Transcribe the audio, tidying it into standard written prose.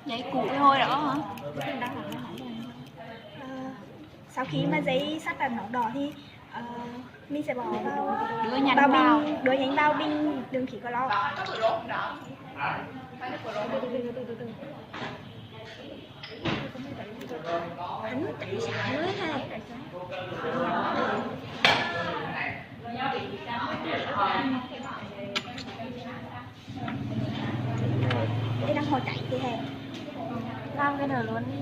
Giấy củi thôi đó hả? Sau khi mà giấy sắt là nóng đỏ thì mình sẽ bỏ vào Đưa nhanh bao vào. bình, đưa nhanh vào bình đường khí có lo. Hắn chạy sáng mới hay. Đây đang hồi chạy thì hè. Làm cái nở luôn đi.